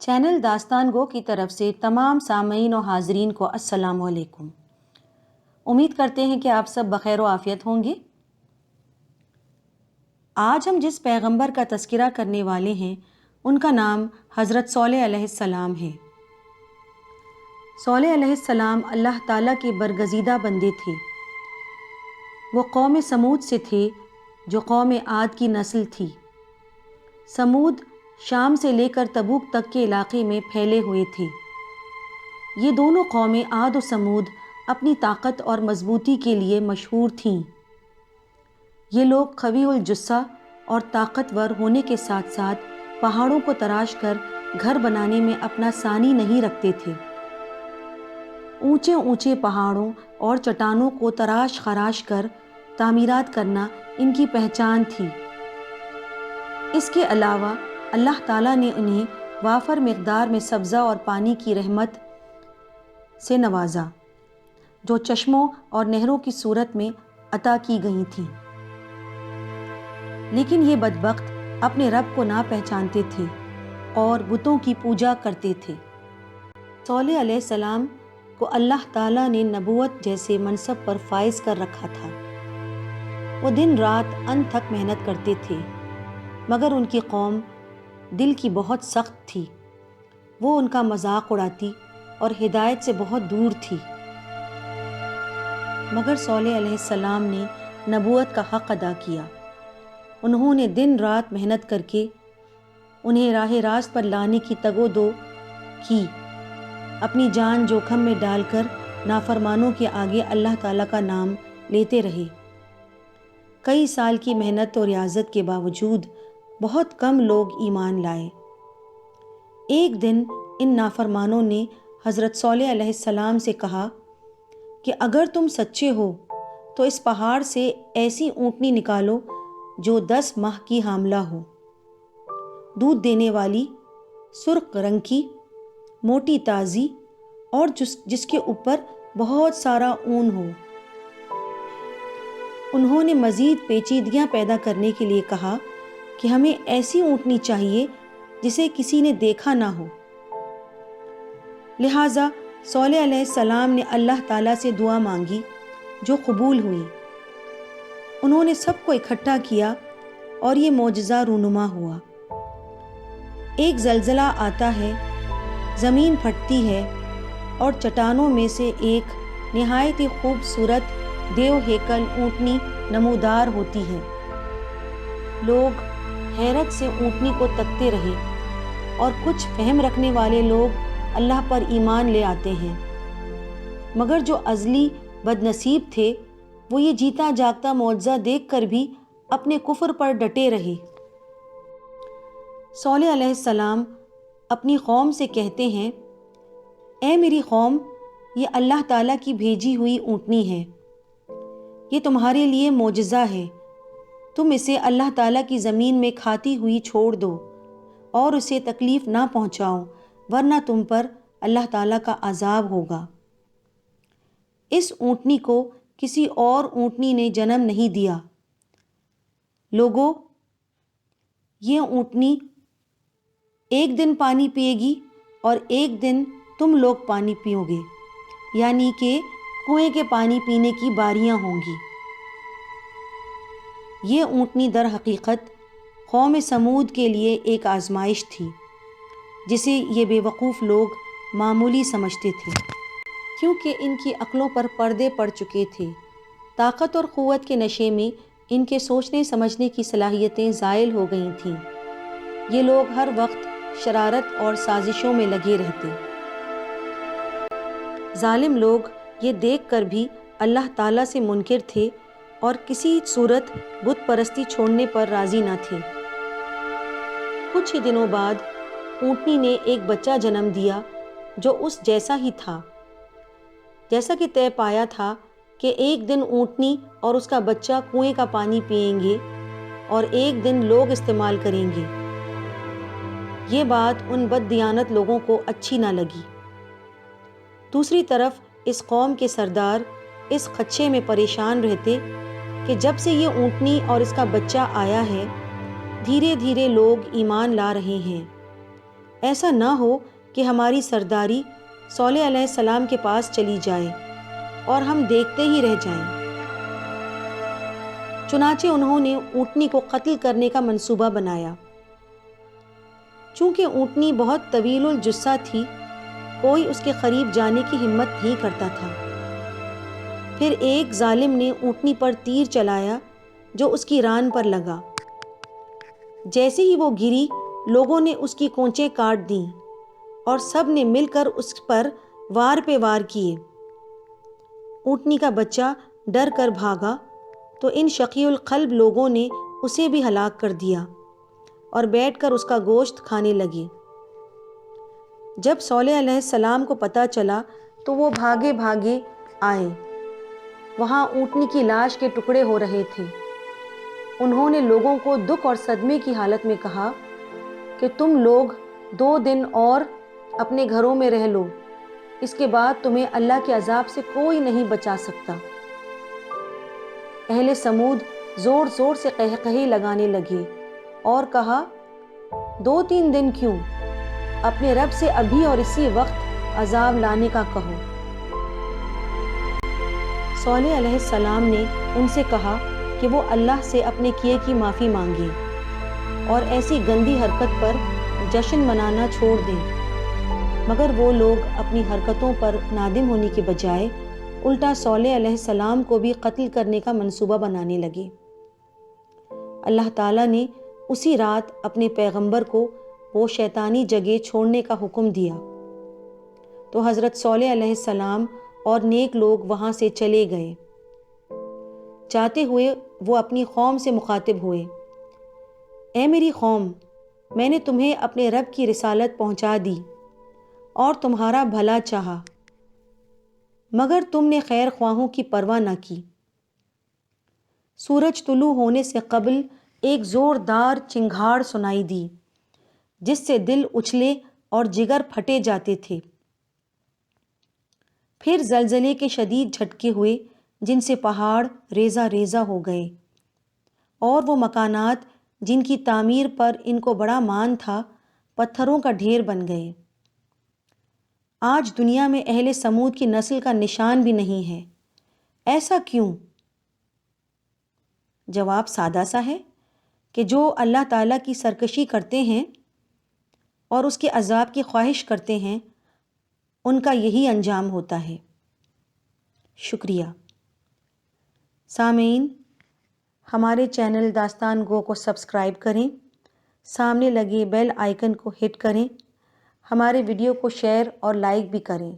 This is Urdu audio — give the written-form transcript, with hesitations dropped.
چینل داستان گو کی طرف سے تمام سامعین و حاضرین کو السلام علیکم۔ امید کرتے ہیں کہ آپ سب بخیر و عافیت ہوں گے۔ آج ہم جس پیغمبر کا تذکرہ کرنے والے ہیں ان کا نام حضرت صالح علیہ السلام ہے۔ صالح علیہ السلام اللہ تعالیٰ کے برگزیدہ بندے تھے۔ وہ قوم سمود سے تھے جو قوم عاد کی نسل تھی۔ سمود شام سے لے کر تبوک تک کے علاقے میں پھیلے ہوئے تھے۔ یہ دونوں قومیں عاد و سمود اپنی طاقت اور مضبوطی کے لیے مشہور تھیں۔ یہ لوگ قوی الجثہ اور طاقتور ہونے کے ساتھ ساتھ پہاڑوں کو تراش کر گھر بنانے میں اپنا ثانی نہیں رکھتے تھے۔ اونچے اونچے پہاڑوں اور چٹانوں کو تراش خراش کر تعمیرات کرنا ان کی پہچان تھی۔ اس کے علاوہ اللہ تعالیٰ نے انہیں وافر مقدار میں سبزہ اور پانی کی رحمت سے نوازا جو چشموں اور نہروں کی صورت میں عطا کی گئی تھیں، لیکن یہ بدبخت اپنے رب کو نہ پہچانتے تھے اور بتوں کی پوجا کرتے تھے۔ صالح علیہ السلام کو اللہ تعالیٰ نے نبوت جیسے منصب پر فائز کر رکھا تھا۔ وہ دن رات ان تھک محنت کرتے تھے، مگر ان کی قوم دل کی بہت سخت تھی۔ وہ ان کا مذاق اڑاتی اور ہدایت سے بہت دور تھی۔ مگر صالح علیہ السلام نے نبوت کا حق ادا کیا۔ انہوں نے دن رات محنت کر کے انہیں راہ راست پر لانے کی تگ و دو کی، اپنی جان جوکھم میں ڈال کر نافرمانوں کے آگے اللہ تعالیٰ کا نام لیتے رہے۔ کئی سال کی محنت اور ریاضت کے باوجود بہت کم لوگ ایمان لائے۔ ایک دن ان نافرمانوں نے حضرت صالح علیہ السلام سے کہا کہ اگر تم سچے ہو تو اس پہاڑ سے ایسی اونٹنی نکالو جو 10 ماہ کی حاملہ ہو، دودھ دینے والی، سرخ رنگ کی، موٹی تازی اور جس کے اوپر بہت سارا اون ہو۔ انہوں نے مزید پیچیدگیاں پیدا کرنے کے لیے کہا کہ ہمیں ایسی اونٹنی چاہیے جسے کسی نے دیکھا نہ ہو۔ لہٰذا صالح علیہ السلام نے اللہ تعالیٰ سے دعا مانگی جو قبول ہوئی۔ انہوں نے سب کو اکٹھا کیا اور یہ معجزہ رونما ہوا۔ ایک زلزلہ آتا ہے، زمین پھٹتی ہے اور چٹانوں میں سے ایک نہایت ہی خوبصورت دیو ہیکل اونٹنی نمودار ہوتی ہے۔ لوگ حیرت سے اونٹنی کو تکتے رہے اور کچھ فہم رکھنے والے لوگ اللہ پر ایمان لے آتے ہیں، مگر جو ازلی بد نصیب تھے وہ یہ جیتا جاگتا معجزہ دیکھ کر بھی اپنے کفر پر ڈٹے رہے۔ صالح علیہ السلام اپنی قوم سے کہتے ہیں، اے میری قوم، یہ اللہ تعالیٰ کی بھیجی ہوئی اونٹنی ہے، یہ تمہارے لیے معجزہ ہے۔ تم اسے اللہ تعالیٰ کی زمین میں کھاتی ہوئی چھوڑ دو اور اسے تکلیف نہ پہنچاؤ، ورنہ تم پر اللہ تعالیٰ کا عذاب ہوگا۔ اس اونٹنی کو کسی اور اونٹنی نے جنم نہیں دیا۔ لوگو، یہ اونٹنی ایک دن پانی پیے گی اور ایک دن تم لوگ پانی پیو گے، یعنی کہ کنویں کے پانی پینے کی باریاں ہوں گی۔ یہ اونٹنی در حقیقت قوم سمود کے لیے ایک آزمائش تھی جسے یہ بے وقوف لوگ معمولی سمجھتے تھے، کیونکہ ان کی عقلوں پر پردے پڑ چکے تھے۔ طاقت اور قوت کے نشے میں ان کے سوچنے سمجھنے کی صلاحیتیں زائل ہو گئی تھیں۔ یہ لوگ ہر وقت شرارت اور سازشوں میں لگے رہتے۔ ظالم لوگ یہ دیکھ کر بھی اللہ تعالیٰ سے منکر تھے اور کسی صورت بت پرستی چھوڑنے پر راضی نہ تھے۔ کچھ ہی دنوں بعد اونٹنی نے ایک بچہ جنم دیا جو اس جیسا ہی تھا، جیسا کہ طے پایا تھا کہ ایک دن اونٹنی اور اس کا بچہ کنویں کا پانی پئیں گے اور ایک دن لوگ استعمال کریں گے۔ یہ بات ان بد دیانت لوگوں کو اچھی نہ لگی۔ دوسری طرف اس قوم کے سردار اس خدشے میں پریشان رہتے کہ جب سے یہ اونٹنی اور اس کا بچہ آیا ہے، دھیرے دھیرے لوگ ایمان لا رہے ہیں ایسا نہ ہو کہ ہماری سرداری صالح علیہ السلام کے پاس چلی جائے اور ہم دیکھتے ہی رہ جائیں۔ چنانچہ انہوں نے اونٹنی کو قتل کرنے کا منصوبہ بنایا۔ چونکہ اونٹنی بہت طویل الجثہ تھی، کوئی اس کے قریب جانے کی ہمت نہیں کرتا تھا۔ پھر ایک ظالم نے اونٹنی پر تیر چلایا جو اس کی ران پر لگا۔ جیسے ہی وہ گری، لوگوں نے اس کی کونچیں کاٹ دیں اور سب نے مل کر اس پر وار پہ وار کیے۔ اونٹنی کا بچہ ڈر کر بھاگا تو ان شقی القلب لوگوں نے اسے بھی ہلاک کر دیا اور بیٹھ کر اس کا گوشت کھانے لگے۔ جب صالح علیہ السلام کو پتہ چلا تو وہ بھاگے بھاگے آئے۔ وہاں اونٹنی کی لاش کے ٹکڑے ہو رہے تھے۔ انہوں نے لوگوں کو دکھ اور صدمے کی حالت میں کہا کہ تم لوگ 2 دن اور اپنے گھروں میں رہ لو، اس کے بعد تمہیں اللہ کے عذاب سے کوئی نہیں بچا سکتا۔ اہل سمود زور زور سے قہقہے لگانے لگے اور کہا، 2-3 دن کیوں؟ اپنے رب سے ابھی اور اسی وقت عذاب لانے کا کہو۔ صالح علیہ السلام نے ان سے کہا کہ وہ اللہ سے اپنے کیے کی معافی مانگیں اور ایسی گندی حرکت پر جشن منانا چھوڑ دیں، مگر وہ لوگ اپنی حرکتوں پر نادم ہونے کے بجائے الٹا صالح علیہ السلام کو بھی قتل کرنے کا منصوبہ بنانے لگے۔ اللہ تعالیٰ نے اسی رات اپنے پیغمبر کو وہ شیطانی جگہ چھوڑنے کا حکم دیا تو حضرت صالح علیہ السلام اور نیک لوگ وہاں سے چلے گئے۔ جاتے ہوئے وہ اپنی قوم سے مخاطب ہوئے، اے میری قوم، میں نے تمہیں اپنے رب کی رسالت پہنچا دی اور تمہارا بھلا چاہا، مگر تم نے خیر خواہوں کی پرواہ نہ کی۔ سورج طلوع ہونے سے قبل ایک زوردار چنگھاڑ سنائی دی جس سے دل اچھلے اور جگر پھٹے جاتے تھے۔ پھر زلزلے کے شدید جھٹکے ہوئے جن سے پہاڑ ریزہ ریزہ ہو گئے اور وہ مکانات جن کی تعمیر پر ان کو بڑا مان تھا پتھروں کا ڈھیر بن گئے۔ آج دنیا میں اہل سمود کی نسل کا نشان بھی نہیں ہے۔ ایسا کیوں؟ جواب سادہ سا ہے کہ جو اللہ تعالیٰ کی سرکشی کرتے ہیں اور اس کے عذاب کی خواہش کرتے ہیں، ان کا یہی انجام ہوتا ہے۔ شکریہ۔ سامعین، ہمارے چینل داستان گو کو سبسکرائب کریں، سامنے لگے بیل آئیکن کو ہٹ کریں، ہمارے ویڈیو کو شیئر اور لائک بھی کریں۔